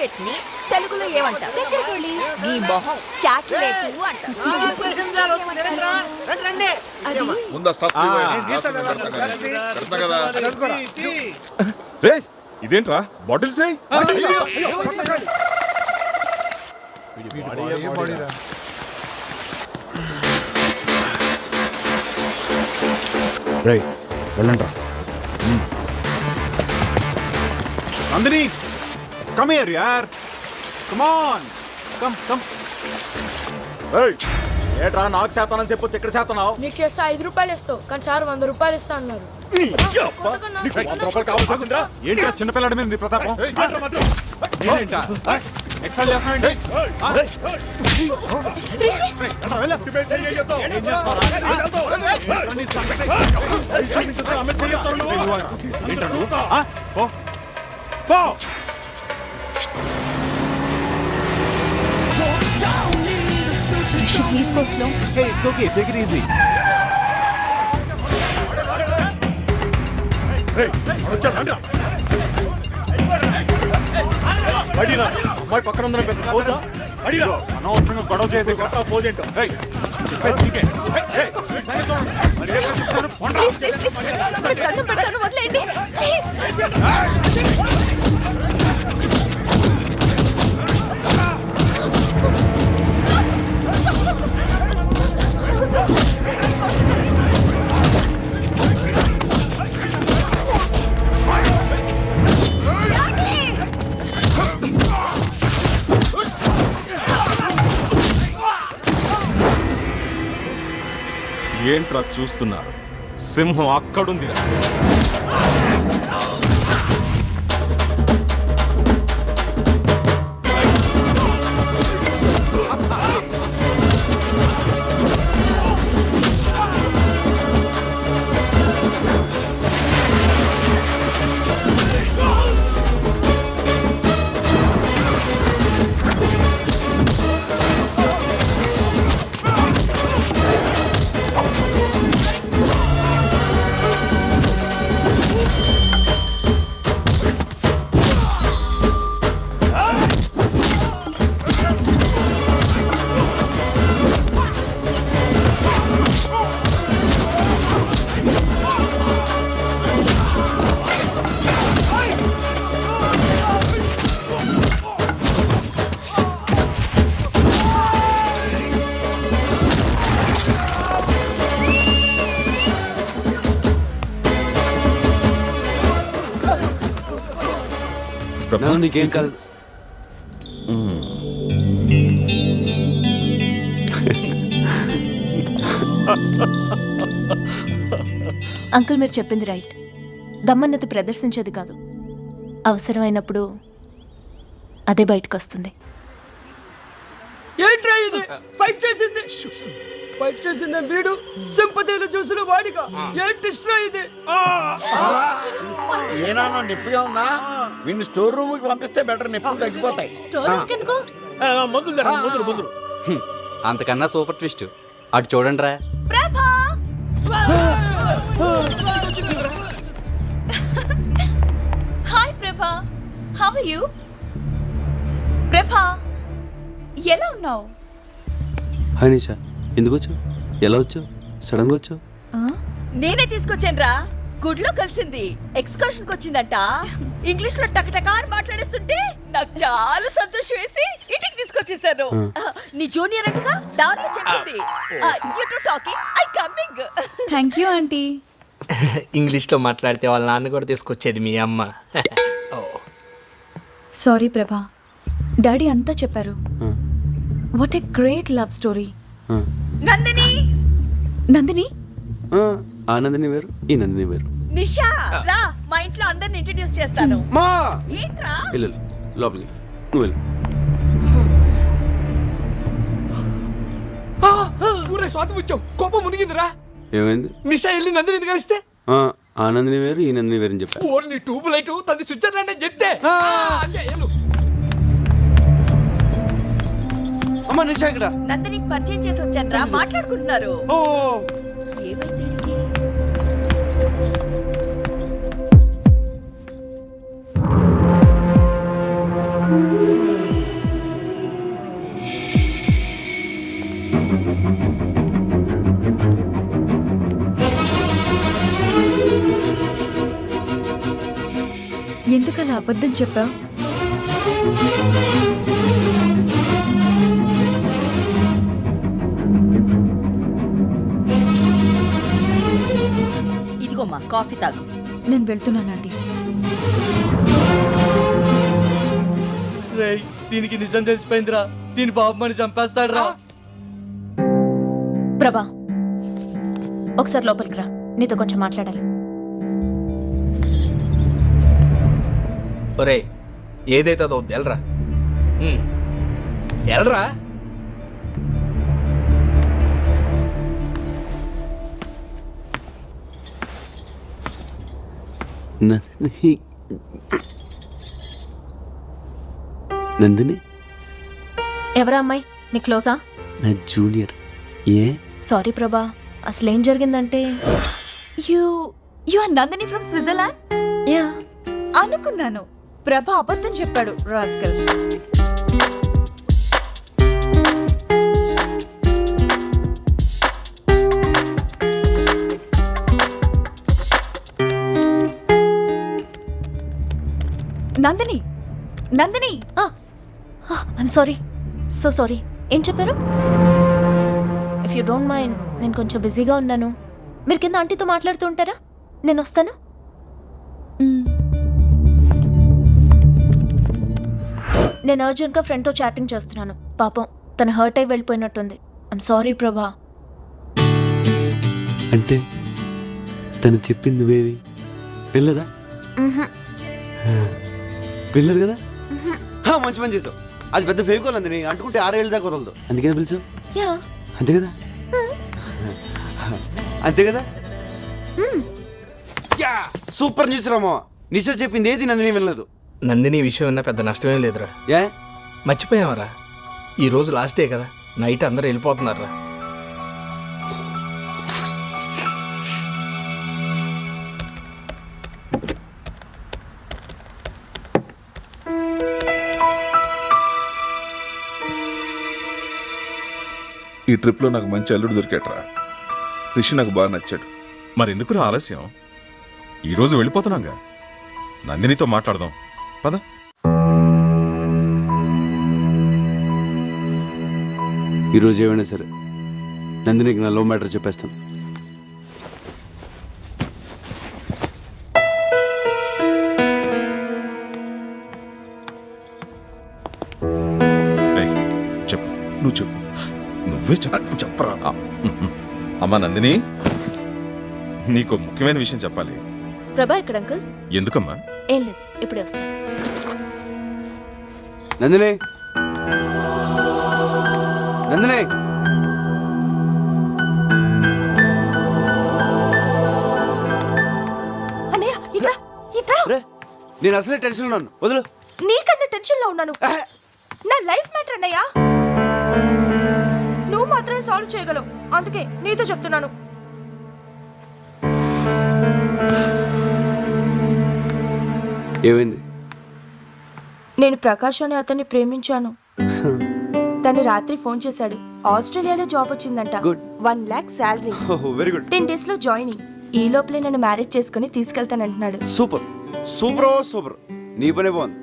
Chocolate ని తెలుగులో ఏమంట? చక్కెరకోళి. నీ మొహం చాక్లెట్ అంట. ఇదేంట్రా బాటిల్స్ వెళ్ళండి. నందిని కమ్ హియర్ యార్, కమ్ ఆన్, కమ్ కమ్. ఏట్రా నాకు శాతానని చెప్పొచ్చు, ఎక్కడ శాతనావు? నీకు చేస్తే 5 రూపాయలు ఇస్తావు, కానీ సార్ 100 రూపాయలు ఇస్తా అన్నారు. ఏంటా చిన్నపిల్లడి మీద నీ ప్రతాపం? ఏంటా ఎక్స్ట్రా చేస్తున్నావు? Please go slow. Hey, it's okay. Take it easy. అమ్మాయి పక్కన ఉందని పెద్ద పోజా. అనవసరంగా గొడవ చేయదు. పోజ్ ఏంటో. ప్లీజ్ ప్లీజ్ ప్లీజ్ దండం పెడతాను, వదిలేయండి ప్లీజ్. ఏంట్రా చూస్తున్నారు? సింహం అక్కడుందిరా. నీకేం కాదు. అంకుల్ మీరు చెప్పింది రైట్. దమ్మన్నది ప్రదర్శించేది కాదు, అవసరమైనప్పుడు అదే బయటకు వస్తుంది. ఏంట్రా ఇది? ఫైట్ చేసింది వీడు, సింపతిలో చూసిన వాడిగా. ఏంటి ఇది? ఏనా నొప్పిగా ఉందా? వీడిని స్టోర్ రూమ్ కి పంపిస్తే బెటర్, నొప్పులు తగ్గిపోతాయి. మందులు అంతకన్నా సూపర్ ట్విస్ట్ అటు చూడండి రా. హాయ్ ప్రభా, హౌ ఆర్ యు? ప్రభా ఎలా ఉన్నావు? హాయ్ నిషా, ఎందుకు వచ్చావు? ఎలా వచ్చావు? సడన్ గా వచ్చావు? నేనే తీసుకొచ్చాను రా. గుడ్లో కలిసింది, ఎక్స్కర్షన్ కి వచ్చిందంట. ఇంగ్లీష్ లో టకటకా అని మాట్లాడేస్తుంటే నాకు చాలా సంతోషం వేసి ఇంటికి తీసుకొచ్చేసాను. నీ జూనియర్ అంటగా దారిలో చెప్పింది. You to talking, I coming. Thank you aunty. English లో మాట్లాడితే వాళ్ళ నాన్న కూడా తీసుకొచ్చేది మీ అమ్మ. సారీ ప్రభా, డాడీ అంతా చెప్పారు. What a great love story. Nandini, Nandini ఆ నందిని వేరు, ఈ నందిని వేరు. నిషా రా, మా ఇంట్లో అందరిని ఇంట్రడ్యూస్ చేస్తాను. ఏంట్రా? వెళ్ళు లోపలికి, నువ్వు వెళ్ళు. ఊరే స్వాతి వచ్చావు, కోపం మునిగిందిరా. ఏమైంది? నిషా వెళ్ళి నందిని కలిస్తే ఆ నందిని వేరు, ఈ నందిని వేరు అని చెప్పా. ఓన్లీ ట్యూబ్ లైట్ తది స్విట్జర్లాండ్ అని చెప్తే. అమ్మా నిషా ఇక్కడ. నందినికి పరిచయం చేసి వచ్చాను రా, మాట్లాడుకుంటున్నారు. ఏమైంది? అబద్ధం చెప్పావు? ఇదిగోమ్మా కాఫీ తాగు. నేను వెళ్తున్నాను ఆంటీ. రేయ్ దీనికి నిజం తెలిసిపోయిందిరా. దీని బాబు మని చంపేస్తాడు రా. ప్రభా ఒకసారి లోపలికి రా, నీతో కొంచెం మాట్లాడాలి. ఒరే ఏదైతే అదో ఎల్రా ఎల్రా. నందిని ఎవరా అమ్మాయి? నీ క్లోజా? నా జూనియర్. ఏ సారీ ప్రభా, అసలేం జరిగిందంటే you are Nandini from Switzerland? Yeah అనుకున్నాను. ప్రభ అబద్ధం చెప్పాడు rascal. Nandini, Nandini, I'm sorry, so sorry. ఏం చెప్పారు? ఇఫ్ యూ డోంట్ మైండ్, నేను కొంచెం బిజీగా ఉన్నాను. మీరు కింద ఆంటీతో మాట్లాడుతూ ఉంటారా? నేను వస్తాను. నేను అర్జెంట్గా ఫ్రెండ్తో చాటింగ్ చేస్తున్నాను. పాపం తను హర్ట్ అయి వెళ్ళిపోయినట్టుంది. ఐమ్ సారీ ప్రభా. అంటే తను చెప్పింది నువ్వేవి వెళ్ళదా? వెళ్ళదు కదా? మంచి పని చేసావు. అది పెద్ద ఫేకోల్ అంది, అంటుకుంటే 6 ఏళ్ళ దాకా వదలదు. అందుకని పిలిచావు. యా అంతే కదా? అంతే కదా? Super news Rama. నిషా చెప్పింది ఏది నందిని వెళ్ళదు. నందిని విషయం విన్నా పెద్ద నష్టమేం లేదురా. ఏ మర్చిపోయావరా, ఈ రోజు లాస్ట్ డే కదా, నైట్ అందరూ వెళ్ళిపోతున్నారా. ఈ ట్రిప్లో నాకు మంచి అల్లుడు దొరికాటరా. రిషి నాకు బాగా నచ్చాడు. మరి ఎందుకు ఆలస్యం? ఈరోజు వెళ్ళిపోతున్నాగా. నందినితో మాట్లాడదాం పద. ఈరోజు ఏమైనా సరే నందినికి నా లవ్ మ్యాటర్ చెప్పేస్తాను. చెప్పు, నువ్వు చెప్పు. నువ్వే చెప్పరా. అమ్మా నందిని, నీకు ముఖ్యమైన విషయం చెప్పాలి. ప్రభా ఎక్కడ అంకుల్? ఎందుకమ్మా? ఏం లేదు, ఇప్పుడే వస్తాను. నందిని, నందిని, అన్నయ్య ఇట్రా, ఇట్రా. రే, నేను అసలే టెన్షన్ ఉన్నాను, వదులు. నీకన్నా టెన్షన్ లో ఉన్నాను. నా లైఫ్ మ్యాటర్ అన్నయ్య. నువ్వు మాత్రమే సాల్వ్ చేయగలవు, అందుకే నీతో చెప్తున్నాను. ఏమైంది? నేను ప్రకాష్ అనే అతన్ని ప్రేమించాను. తను రాత్రి ఫోన్ చేశాడు. ఆస్ట్రేలియాలో జాబ్ వచ్చిందంట. Good. 1 lakh salary. Very good. 10 days లో జాయినింగ్. ఈ లోపలే నన్ను మ్యారేజ్ చేసుకుని తీసుకెళ్తానంటున్నాడు. Super super super. నీ పనే బాగుంది.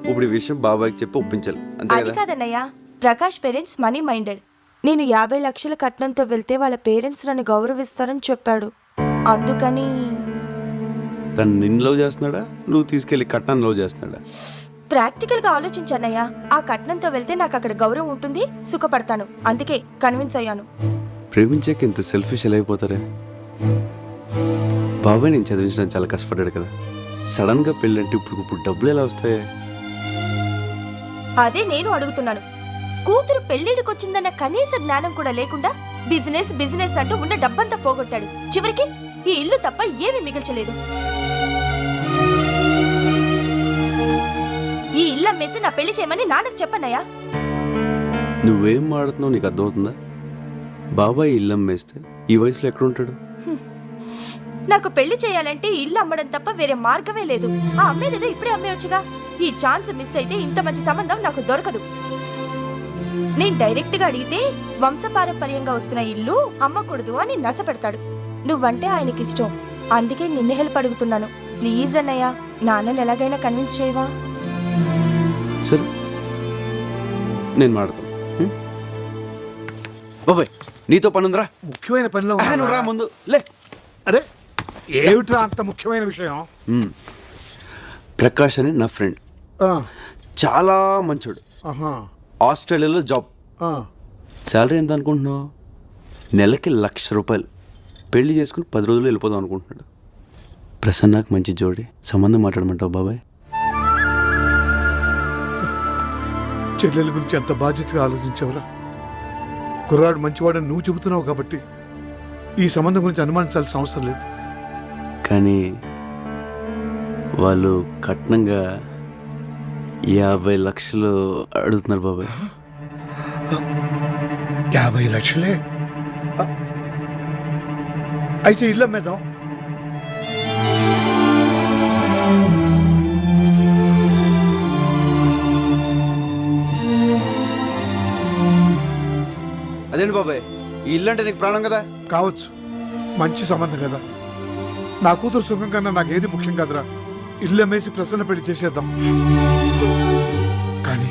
ఇప్పుడు ఈ విషయం బాబాయ్కి చెప్పి ఒప్పించాలి, అంతే అది కదా? కాదన్నయ్య, ప్రకాష్ పేరెంట్స్ మనీ మైండెడ్. నేను 50 లక్షల కట్నంతో వెళ్తే వాళ్ళ పేరెంట్స్ నన్ను గౌరవిస్తారని చెప్పాడు. అందుకని తను నిన్ను లవ్ చేస్తున్నాడా, నువ్వు తీసుకెళ్లి కట్నాన్ని లవ్ చేస్తున్నాడా? ప్రాక్టికల్ గా ఆలోచించానయ్యా. ఆ కట్నంతో వెళ్తే నాకు అక్కడ గౌరవం ఉంటుంది, సుఖపడతాను. అందుకే కన్విన్స్ అయ్యాను. ప్రేమించాక ఇంత సెల్ఫిష్ ఎలా అయిపోతారే? బాబాయ్ నేను చదివించడానికి చాలా కష్టపడ్డాడు కదా. సడన్ గా పెళ్ళంటే ఇప్పుడు డబ్బులు ఎలా వస్తాయి? అదే నేను అడుగుతున్నాను. కూతురు పెళ్లిడికి వచ్చిందన్న కనీస జ్ఞానం కూడా లేకుండా బిజినెస్ బిజినెస్ అంటూ ఉన్న డబ్బంతా పోగొట్టాడు. చివరికి ఈ ఇల్లు తప్ప ఏమీ మిగల్చలేదు. ఈ ఇల్లు అమ్మేసి నా పెళ్లి చేయమని నాన్నకు చెప్పన్నయ్యా. నువ్వేం మాడుతున్నావు నీకు అర్థమవుతుందా? బాబాయ్ ఇల్లు అమ్మేస్తే ఈ వయసులో ఎక్కడుంటాడు? నాకు పెళ్లి చేయాలంటే ఈ ఇల్లు అమ్మడం తప్ప వేరే మార్గమే లేదు. ఆ అమ్మేదేదో ఇప్పుడే అమ్మేయొచ్చుగా. ఈ ఛాన్స్ మిస్ అయితే ఇంత మంచి సంబంధం నాకు దొరకదు. నేను డైరెక్ట్ గా అడిగితే వంశపారంపర్యంగా వస్తున్న ఇల్లు అమ్మకూడదు అని నస పెడతాడు. నువ్వంటే ఆయనకి ఇష్టం, అందుకే నిన్ను హెల్ప్ అడుగుతున్నాను. ప్లీజ్ అన్నయ్య. నాన్నని ఎలాగైనా కన్విన్స్ చేయవా? సరే నేను మాడతాను. బాబాయ్ నీతో పని ఉందిరా. ముఖ్యమైన పనిలో నువ్వు రా ముందు లే. అరే ఏమిట్రా అంత ముఖ్యమైన విషయం? ప్రకాష్ అని నా ఫ్రెండ్, చాలా మంచోడు. ఆస్ట్రేలియాలో జాబ్. శాలరీ ఎంత అనుకుంటున్నావు? నెలకి ₹1,00,000. పెళ్లి చేసుకుని 10 రోజులు వెళ్ళిపోదాం అనుకుంటున్నాడు. ప్రసన్నకు మంచి జోడి, సంబంధం మాట్లాడమంటావు బాబాయ్? చెల్లెల గురించి అంత బాధ్యతగా ఆలోచించావురా. కుర్రాడు మంచివాడని నువ్వు చెబుతున్నావు కాబట్టి ఈ సంబంధం గురించి అనుమానించాల్సిన అవసరం లేదు. కానీ వాళ్ళు కట్నంగా 50 లక్షలు అడుగుతున్నారు బాబాయ్. 50 లక్షలే? అయితే ఇల్లు అమ్మేద్దాం. అదేంటి బాబాయ్, ఈ ఇల్లు అంటే నీకు ప్రాణం కదా. కావచ్చు, మంచి సంబంధం కదా. నా కూతురు సుఖం కన్నా నాకేది ముఖ్యం కాదురా. ఇల్లు అమ్మేసి ప్రసన్న పెళ్లి చేసేద్దాం. కానీ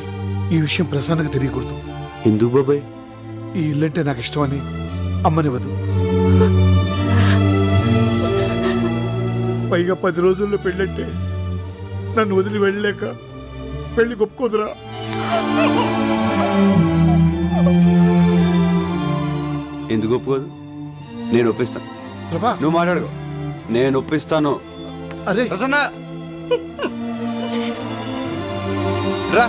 ఈ విషయం ప్రసన్నకు తెలియకూడదు. ఎందుకు బాబాయ్? ఈ ఇల్లంటే నాకు ఇష్టమని అమ్మనివ్వదు. పైగా 10 రోజుల్లో పెళ్ళంటే నన్ను వదిలి వెళ్ళలేక పెళ్లి ఒప్పుకోదురా. ఎందుకు ఒప్పుకోదు? నేను ఒప్పిస్తాను. ప్రభా, నువ్వు మాట్లాడుకో, నేను ఒప్పిస్తాను. అరే ప్రసన్న రా.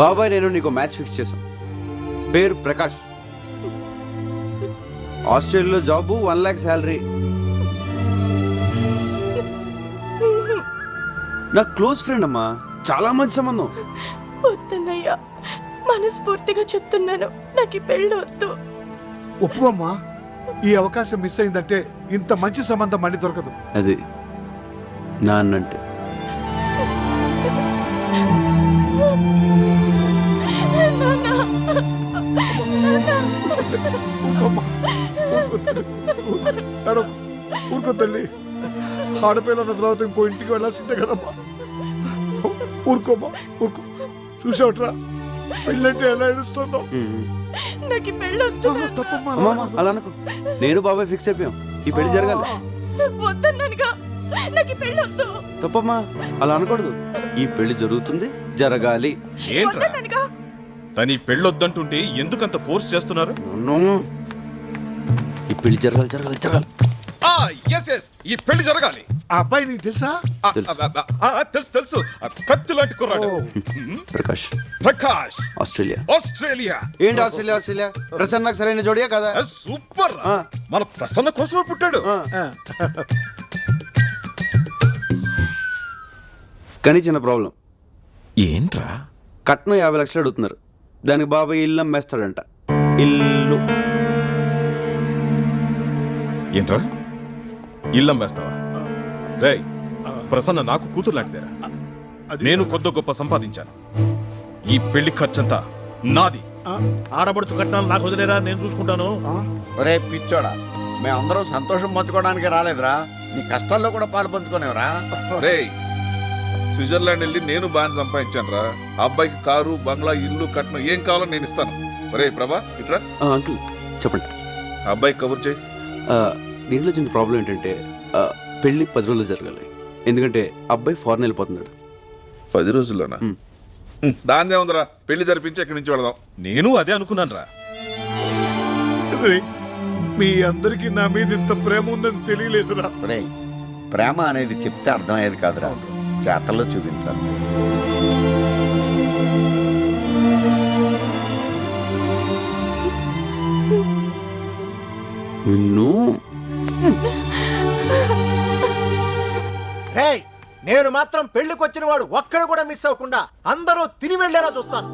బాబాయ్ నేను నీకు మ్యాచ్ ఫిక్స్ చేశాం. పేరు ప్రకాష్, ఆస్ట్రేలియాలో జాబు, 1 lakh శాలరీ. నా క్లోజ్ ఫ్రెండ్ అమ్మా, చాలా మంచి సంబంధం. వద్దన్నయ్యా, మనస్ఫూర్తిగా చెప్తున్నాను, నాకు ఈ పెళ్ళి వద్దు. ఒప్పుకోమ్మా. ఈ అవకాశం మిస్ అయిందంటే ఇంత మంచి సంబంధం మళ్ళీ దొరకదు. అది నాన్నంటే. ఊరుకో తల్లి, ఆడపిల్ల అన్న తర్వాత ఇంకో ఇంటికి వెళ్ళాల్సిందే కదమ్మా. ఊరుకోమ్మా, ఊరుకో. చూసావట్రా పెళ్ళంటే ఎలా ఏడుస్తుందో. నాకు ఈ పెళ్ళి వద్దు. తప్పమ్మా. అమ్మా అలా అనుకో, నేను బాబాయ్ ఫిక్స్ అయిపోయాం, ఈ పెళ్లి జరగాలి. వద్దన్నానుగా, నాకు ఈ పెళ్ళి వద్దు. తప్పమ్మా, అలా అనకూడదు. ఈ పెళ్లి జరుగుతుంది, జరగాలి. ఏంట్రా వద్దన్నానుగా. తను ఈ పెళ్ళొద్దంటుంటే ఎందుకంత ఫోర్స్ చేస్తున్నారు? ఈ పెళ్లి జరగాలి, జరగాలి, జరగాలి. ఎస్ ఈ పెళ్లి జరగాలి. ఆ అబ్బాయి నీకు తెలుసా? తెలుసు తెలుసు, కత్తి లాంటి కుర్రాడు. ప్రకాష్, ప్రకాష్, ఆస్ట్రేలియా. ఆస్ట్రేలియా. ఏంటి ఆస్ట్రేలియా? ఆస్ట్రేలియా ప్రసన్నకు సరైన జోడియా కదా? సూపర్. మన ప్రసన్న కోసమే పుట్టాడు. కానీ చిన్న ప్రాబ్లం. ఏంట్రా? కట్నం 50 లక్షలు అడుగుతున్నారు. దానికి బాబాయ్ ఇల్లు అమ్మేస్తాడంట. ఇల్లు ఏంట్రా, ఇల్లు అమ్మేస్తావా? రేయ్, ప్రసన్న నాకు కూతురు లాంటిదేరా. నేను కొద్ది గొప్ప సంపాదించాను. ఈ పెళ్లి ఖర్చంతా నాది. ఆడబడుచు కట్నాలు నాకు వదిలేరా, నేను చూసుకుంటాను. ఒరే పిచ్చోడా, మేమందరం సంతోషం పంచుకోవడానికి రాలేదురా, నీ కష్టాల్లో కూడా పాలు పంచుకోనేవరా. రేయ్, స్విట్జర్లాండ్ వెళ్ళి నేను బాగా సంపాదించాను రా. అబ్బాయికి కారు, బంగ్లా, ఇల్లు, కట్నం ఏం కావాలో నేను ఇస్తాను. రే ప్రభా, ఇట్రా. అంకుల్ చెప్పండి. అబ్బాయికి కబుర్ చేయి. దీంట్లో చిన్న ప్రాబ్లం ఏంటంటే పెళ్లి 10 రోజులు జరగాలి. ఎందుకంటే అబ్బాయి ఫారెన్ వెళ్ళిపోతున్నాడు. 10 రోజుల్లోనా? దాన్నే ఉందిరా, పెళ్లి జరిపించి ఎక్కడి నుంచి వెళదాం. నేను అదే అనుకున్నాను రా. మీ అందరికి నా మీద ఇంత ప్రేమ ఉందని తెలియలేదురా. ఒరే, ప్రేమ అనేది చెప్తే అర్థమయ్యేది కాదురా, చేతల్లో చూపించాలి. రేయ్, నేను మాత్రం పెళ్లికి వచ్చిన వాడు ఒక్కడు కూడా మిస్ అవ్వకుండా అందరూ తిని వెళ్ళేలా చూస్తాను.